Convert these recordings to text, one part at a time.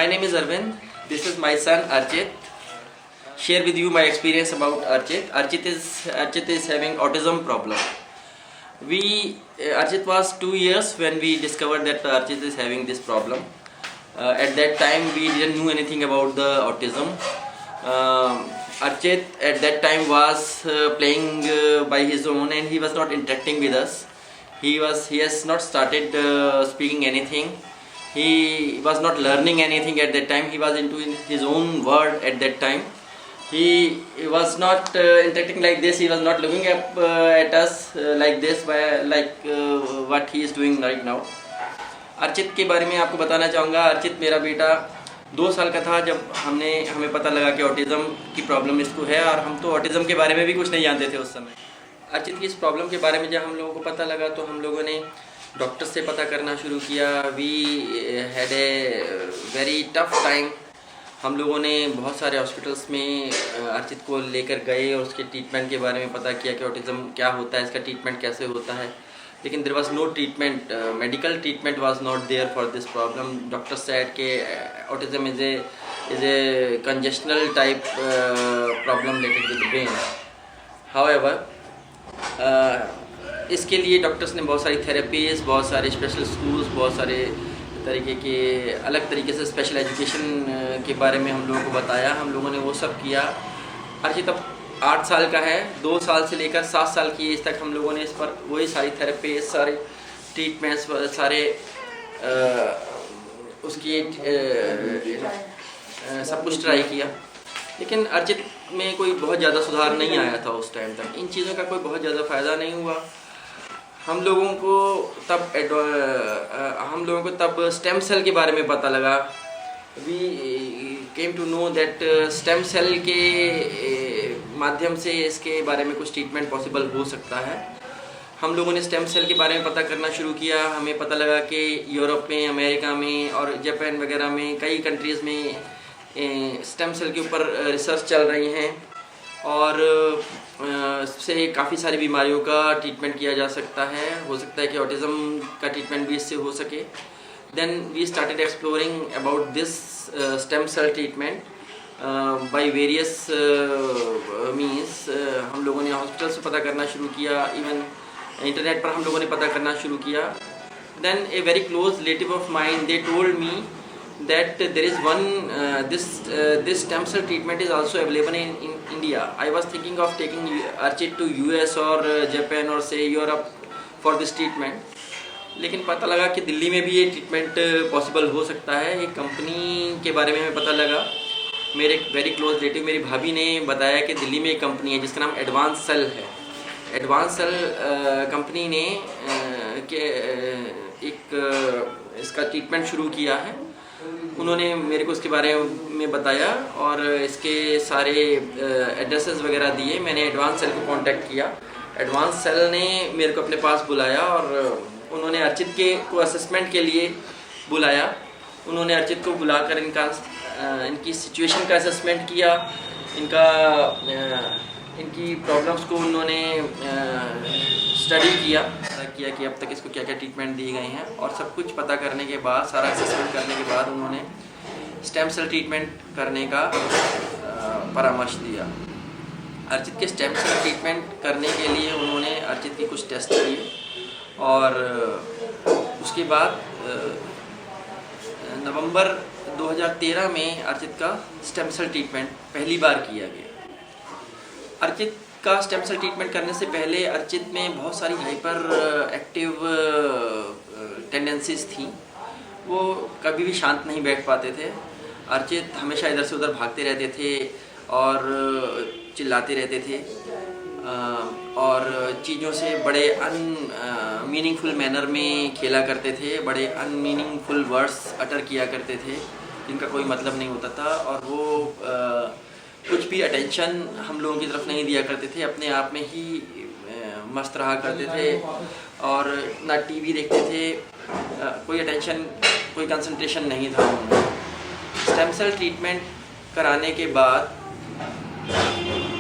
My name is Arvind. This is my son Archit. Share with you my experience about Archit. Archit is having autism problem. Archit was 2 years when we discovered that Archit is having this problem. At that time we didn't know anything about the autism. Archit at that time was playing by his own and he was not interacting with us. He has not started speaking anything. He was not learning anything at that time. He was into his own world at that time. He was not interacting like this. He was not looking at us like this, what he is doing right now. Archit के बारे में आपको बताना चाहूँगा. अर्चित मेरा बेटा 2 साल का था जब हमें पता लगा कि ऑटिज़म की प्रॉब्लम इसको है, और हम तो ऑटिज़म के बारे में भी कुछ नहीं जानते थे उस समय. अर्चित की इस प्रॉब्लम के बारे में जब हम लोगों को पता लगा तो हम लोगों ने डॉक्टर से पता करना शुरू किया. We had a very tough time. हम लोगों ने बहुत सारे हॉस्पिटल्स में अर्चित को लेकर गए और उसके ट्रीटमेंट के बारे में पता किया कि ऑटिज़म क्या होता है, इसका ट्रीटमेंट कैसे होता है. लेकिन there was no treatment, medical treatment was not there for this problem. Doctor said के autism is a congenital type problem related with brain. However इसके लिए डॉक्टर्स ने बहुत सारी थेरेपीज, बहुत सारे स्पेशल स्कूल्स, बहुत सारे तरीके के अलग तरीके से स्पेशल एजुकेशन के बारे में हम लोगों को बताया. हम लोगों ने वो सब किया. अर्चित अब 8 साल का है. 2 साल से लेकर 7 साल की एज तक हम लोगों ने इस पर वही सारी थेरेपीज, सारे ट्रीटमेंट्स, सारे उसकी सब कुछ ट्राई किया. लेकिन अर्चित में कोई बहुत ज़्यादा सुधार नहीं आया था उस टाइम तक. इन चीज़ों का कोई बहुत ज़्यादा फ़ायदा नहीं हुआ. हम लोगों को तब स्टेम सेल के बारे में पता लगा. We came to know that stem cell के माध्यम से इसके बारे में कुछ ट्रीटमेंट पॉसिबल हो सकता है. हम लोगों ने स्टेम सेल के बारे में पता करना शुरू किया. हमें पता लगा कि यूरोप में, अमेरिका में और जापान वगैरह में कई कंट्रीज़ में स्टेम सेल के ऊपर रिसर्च चल रही हैं और से काफ़ी सारी बीमारियों का ट्रीटमेंट किया जा सकता है. हो सकता है कि ऑटिज़म का ट्रीटमेंट भी इससे हो सके. Then we started exploring about this stem cell treatment by various means. हम लोगों ने हॉस्पिटल से पता करना शुरू किया. इवन इंटरनेट पर हम लोगों ने पता करना शुरू किया. Then a very close relative of mine, they told me that there is this stem cell treatment is also available in India. I was thinking of taking Archit to US or Japan or say Europe for this treatment. लेकिन पता लगा कि दिल्ली में भी ये treatment possible हो सकता है. एक कंपनी के बारे में हमें पता लगा. मेरे एक वेरी क्लोज रिलेटिव, मेरी भाभी ने बताया कि दिल्ली में एक कंपनी है जिसका नाम एडवांस सेल है. एडवांस सेल कंपनी ने इसका ट्रीटमेंट शुरू किया है. उन्होंने मेरे को इसके बारे में बताया और इसके सारे एड्रेसेस वगैरह दिए. मैंने एडवांस सेल को कांटेक्ट किया. एडवांस सेल ने मेरे को अपने पास बुलाया और उन्होंने अर्चित को असेसमेंट के लिए बुलाया. उन्होंने अर्चित को बुलाकर इनकी सिचुएशन का असेसमेंट किया. इनकी प्रॉब्लम्स को उन्होंने स्टडी किया कि अब तक इसको क्या क्या ट्रीटमेंट दी गई हैं, और सब कुछ पता करने के बाद, सारा असेसमेंट करने के बाद उन्होंने स्टेम सेल ट्रीटमेंट करने का परामर्श दिया. अर्चित के स्टेम सेल ट्रीटमेंट करने के लिए उन्होंने अर्चित के कुछ टेस्ट किए और उसके बाद नवंबर 2013 में अर्चित का स्टेम सेल ट्रीटमेंट पहली बार किया गया. अर्चित का स्टेम सेल ट्रीटमेंट करने से पहले अर्चित में बहुत सारी हाइपर एक्टिव टेंडेंसीज थी. वो कभी भी शांत नहीं बैठ पाते थे. अर्चित हमेशा इधर से उधर भागते रहते थे और चिल्लाते रहते थे और चीज़ों से बड़े मीनिंगफुल मैनर में खेला करते थे. बड़े अनमीनिंगफुल वर्ड्स अटर किया करते थे जिनका कोई मतलब नहीं होता था. और वो कुछ भी अटेंशन हम लोगों की तरफ नहीं दिया करते थे. अपने आप में ही मस्त रहा करते थे और ना टीवी देखते थे. कोई अटेंशन, कोई कंसंट्रेशन नहीं था उनमें. स्टेम सेल ट्रीटमेंट कराने के बाद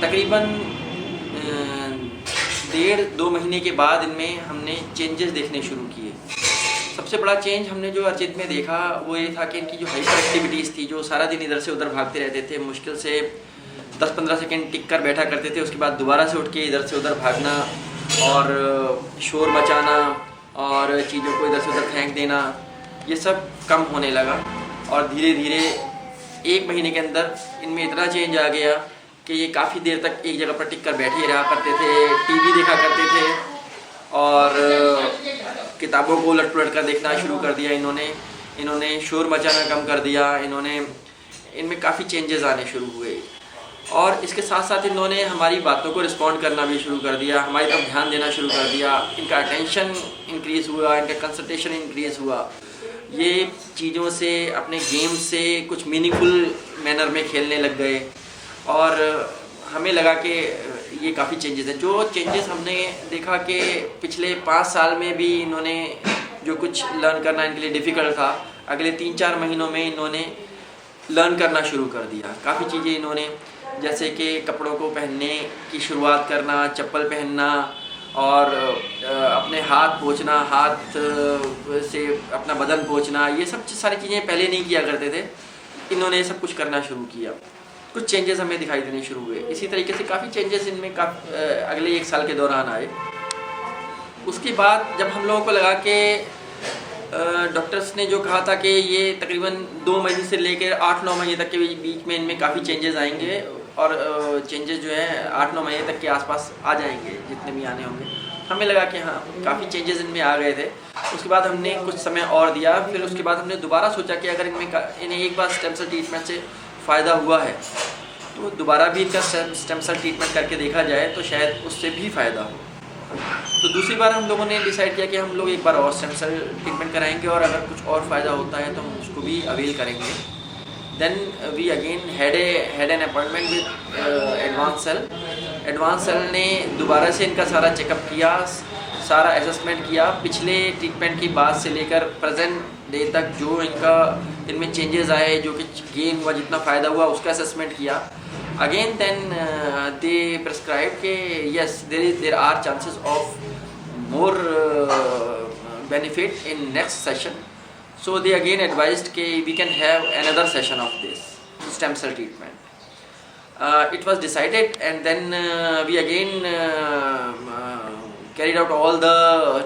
तकरीबन 1.5-2 महीने के बाद इनमें हमने चेंजेस देखने शुरू किए. सबसे बड़ा चेंज हमने जो अर्चित में देखा वो ये था कि इनकी जो हाइपर एक्टिविटीज़ थी, जो सारा दिन इधर से उधर भागते रहते थे, मुश्किल से 10-15 सेकंड टिक कर बैठा करते थे, उसके बाद दोबारा से उठ के इधर से उधर भागना और शोर मचाना और चीज़ों को इधर से उधर फेंक देना, ये सब कम होने लगा। और धीरे धीरे 1 महीने के अंदर इनमें इतना चेंज आ गया कि ये काफ़ी देर तक एक जगह पर टिक कर बैठे रहा करते थे, टीवी देखा करते थे और किताबों को उलट पुलट कर देखना शुरू कर दिया इन्होंने शोर मचाना कम कर दिया, इनमें काफ़ी चेंजेस आने शुरू हुए। और इसके साथ साथ इन्होंने हमारी बातों को रिस्पॉन्ड करना भी शुरू कर दिया, हमारी तरफ ध्यान देना शुरू कर दिया, इनका अटेंशन इंक्रीज़ हुआ, इनका कंसंट्रेशन इंक्रीज़ हुआ। ये चीज़ों से, अपने गेम से कुछ मीनिंगफुल मैनर में खेलने लग गए और हमें लगा कि ये काफ़ी चेंजेस हैं। जो चेंजेस हमने देखा कि पिछले 5 साल में भी इन्होंने जो कुछ लर्न करना इनके लिए डिफ़िकल्ट था, अगले 3-4 महीनों में इन्होंने लर्न करना शुरू कर दिया। काफ़ी चीज़ें इन्होंने, जैसे कि कपड़ों को पहनने की शुरुआत करना, चप्पल पहनना और अपने हाथ पोंछना, हाथ से अपना बदन पोंछना, ये सब सारी चीज़ें पहले नहीं किया करते थे, इन्होंने ये सब कुछ करना शुरू किया। कुछ चेंजेस हमें दिखाई देने शुरू हुए। इसी तरीके से काफ़ी चेंजेस इनमें अगले 1 साल के दौरान आए। उसके बाद जब हम लोगों को लगा कि डॉक्टर्स ने जो कहा था कि ये तकरीबन 2 महीने से लेकर 8-9 महीने तक के बीच में इनमें काफ़ी चेंजेस आएंगे और चेंजेस जो है 8-9 महीने तक के आसपास आ जाएंगे, जितने भी आने होंगे। हमें लगा कि हाँ, काफ़ी चेंजेस इनमें आ गए थे। उसके बाद हमने कुछ समय और दिया, फिर उसके बाद हमने दोबारा सोचा कि अगर इन्हें एक बार स्टेम सेल ट्रीटमेंट से फ़ायदा हुआ है तो दोबारा भी इनका स्टेम सेल ट्रीटमेंट करके देखा जाए तो शायद उससे भी फ़ायदा हो। तो दूसरी बार हम लोगों ने डिसाइड किया कि हम लोग एक बार और स्टेम सेल ट्रीटमेंट कराएंगे और अगर कुछ और फ़ायदा होता है तो हम उसको भी अवेल करेंगे। Then we again had an appointment with advance cell ने दोबारा से इनका सारा चेकअप किया, सारा असेसमेंट किया, पिछले ट्रीटमेंट की बाद से लेकर प्रेजेंट डे तक जो इनमें चेंजेस आए, जो कि गेन हुआ, जितना फ़ायदा हुआ उसका असेसमेंट किया। Again then they prescribed कि yes there are chances of more benefit in next session, so they again advised कि we can have another session of this stem cell treatment. It was decided and then we again carried out all the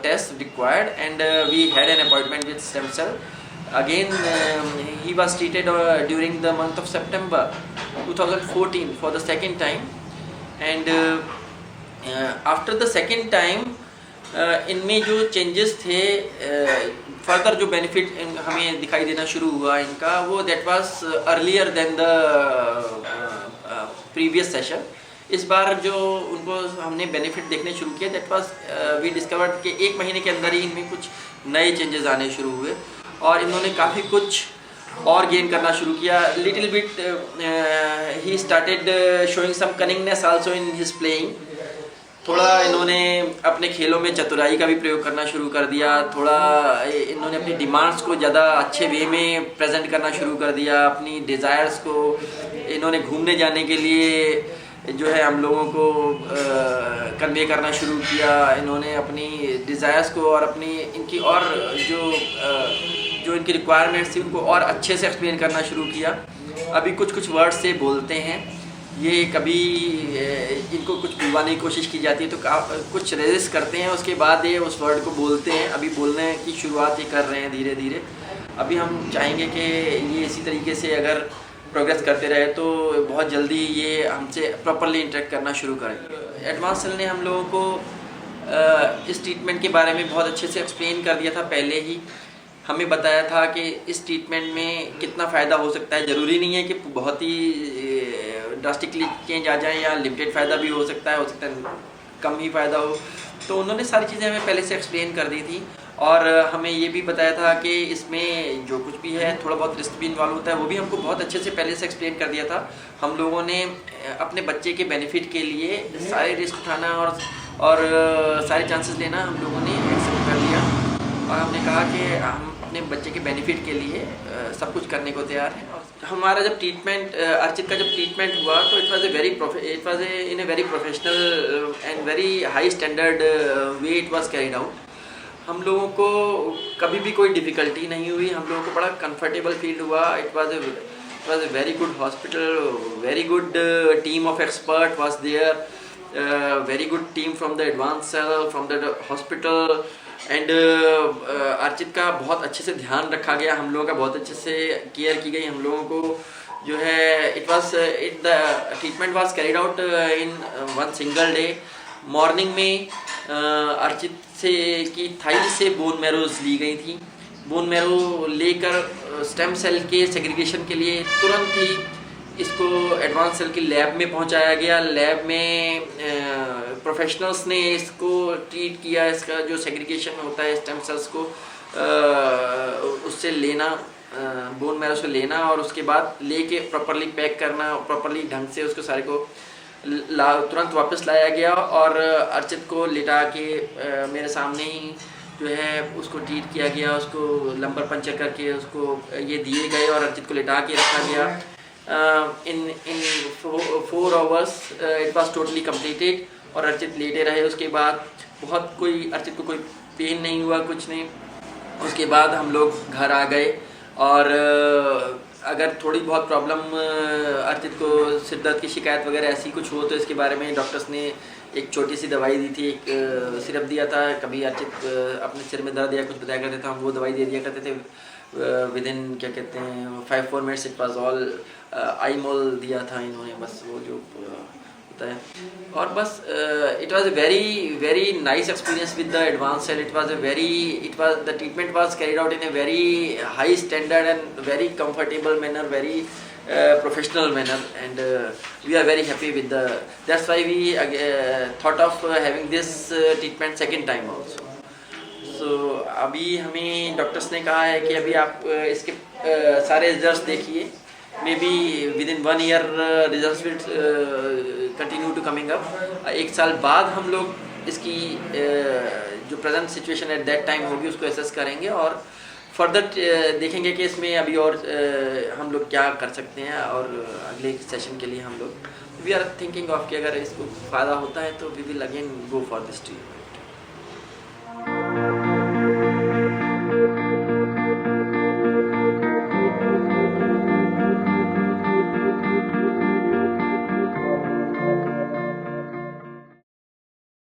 tests required and we had an appointment with stem cell. Again he was treated during the month of September 2014 for the second time and after the second time इनमें जो changes थे, further जो benefit हमें दिखाई देना शुरू हुआ इनका, वो that was earlier than the previous session. इस बार जो उनको हमने बेनिफिट देखने शुरू किया, दैट वाज वी डिस्कवर्ड कि 1 महीने के अंदर ही इनमें कुछ नए चेंजेस आने शुरू हुए और इन्होंने काफ़ी कुछ और गेन करना शुरू किया। लिटिल बिट ही started showing some cunningness also in his playing. थोड़ा इन्होंने अपने खेलों में चतुराई का भी प्रयोग करना शुरू कर दिया, थोड़ा इन्होंने अपनी डिमांड्स को ज़्यादा अच्छे वे में प्रेजेंट करना शुरू कर दिया, अपनी डिज़ायर्स को इन्होंने घूमने जाने के लिए जो है हम लोगों को कन्वे करना शुरू किया। इन्होंने अपनी डिज़ायर्स को और अपनी इनकी और जो इनकी रिक्वायरमेंट्स थी उनको और अच्छे से एक्सप्लेन करना शुरू किया। अभी कुछ वर्ड्स से बोलते हैं, ये कभी इनको कुछ बुलवाने की कोशिश की जाती है तो कुछ रेजिस्ट करते हैं, उसके बाद ये उस वर्ड को बोलते हैं। अभी बोलने की शुरुआत ही कर रहे हैं धीरे धीरे। अभी हम चाहेंगे कि ये इसी तरीके से अगर प्रोग्रेस करते रहे तो बहुत जल्दी ये हमसे प्रॉपरली इंटरेक्ट करना शुरू करेंगे। एडवांस सेल ने हम लोगों को इस ट्रीटमेंट के बारे में बहुत अच्छे से एक्सप्लेन कर दिया था। पहले ही हमें बताया था कि इस ट्रीटमेंट में कितना फ़ायदा हो सकता है। ज़रूरी नहीं है कि बहुत ही ड्रास्टिकली चेंज आ जाए या लिमिटेड फ़ायदा भी हो सकता है कम ही फ़ायदा हो। तो उन्होंने सारी चीज़ें हमें पहले से एक्सप्लेन कर दी थी और हमें ये भी बताया था कि इसमें जो कुछ भी है थोड़ा बहुत रिस्क भी इन्वॉल्व होता है, वो भी हमको बहुत अच्छे से पहले से एक्सप्लेन कर दिया था। हम लोगों ने अपने बच्चे के बेनिफिट के लिए सारे रिस्क उठाना और सारे चांसेस लेना हम लोगों ने एक्सेप्ट कर लिया और हमने कहा कि हम अपने बच्चे के बेनिफिट के लिए सब कुछ करने को तैयार हैं। और हमारा जब ट्रीटमेंट अर्चित का जब ट्रीटमेंट हुआ तो it was in a very professional and very high standard way it was carried out. हम लोगों को कभी भी कोई डिफ़िकल्टी नहीं हुई, हम लोगों को बड़ा कंफर्टेबल फील हुआ। It was a very good hospital, very good team of expert was there, very good team from the advanced cell, from the hospital, and Archit का बहुत अच्छे से ध्यान रखा गया, हम लोगों का बहुत अच्छे से केयर की गई। हम लोगों को जो है the treatment was carried out in one single day. Morning में अर्चित से की थाई से बोन मैरोज ली गई थी। बोन मैरो लेकर स्टेम सेल के सेग्रीगेशन के लिए तुरंत ही इसको एडवांस सेल की लैब में पहुंचाया गया। लैब में प्रोफेशनल्स ने इसको ट्रीट किया। इसका जो सेग्रीगेशन होता है स्टेम सेल्स को उससे लेना, बोन मैरो से लेना और उसके बाद लेके प्रॉपरली पैक करना, प्रॉपरली ढंग से उसको सारे को तुरंत वापस लाया गया और अर्चित को लिटा के मेरे सामने ही जो है उसको ट्रीट किया गया। उसको लंबर पंचर करके उसको ये दिए गए और अर्चित को लिटा के रखा गया। इन 4 hours it was totally completed और अर्चित लेटे रहे। उसके बाद अर्चित को कोई पेन नहीं हुआ, कुछ नहीं। उसके बाद हम लोग घर आ गए और अगर थोड़ी बहुत प्रॉब्लम अर्चित को सिर दर्द की शिकायत वगैरह ऐसी कुछ हो तो इसके बारे में डॉक्टर्स ने एक छोटी सी दवाई दी थी, एक सिरप दिया था। कभी अर्चित अपने सिर में दर्द या कुछ बताया करते थे, हम वो दवाई दे दिया करते थे within 5-4 minutes it was all. आईमोल दिया था इन्होंने, बस वो जो होता है। और बस it was a very nice experience with the advance cell. The treatment was carried out in a very high standard and very comfortable manner, very professional manner, and we are very happy with that's why we thought of having this treatment second time also. So अभी हमें doctors ने कहा है कि अभी आप इसके सारे रिजल्ट्स देखिए। Maybe within 1 year results will continue to coming up. 1 साल बाद हम लोग इसकी जो present situation at that time होगी उसको एसेस करेंगे और फर्दर देखेंगे कि इसमें अभी और हम लोग क्या कर सकते हैं। और अगले सेशन के लिए हम लोग वी आर थिंकिंग ऑफ कि अगर इसको फ़ायदा होता है तो we will again go for this treatment.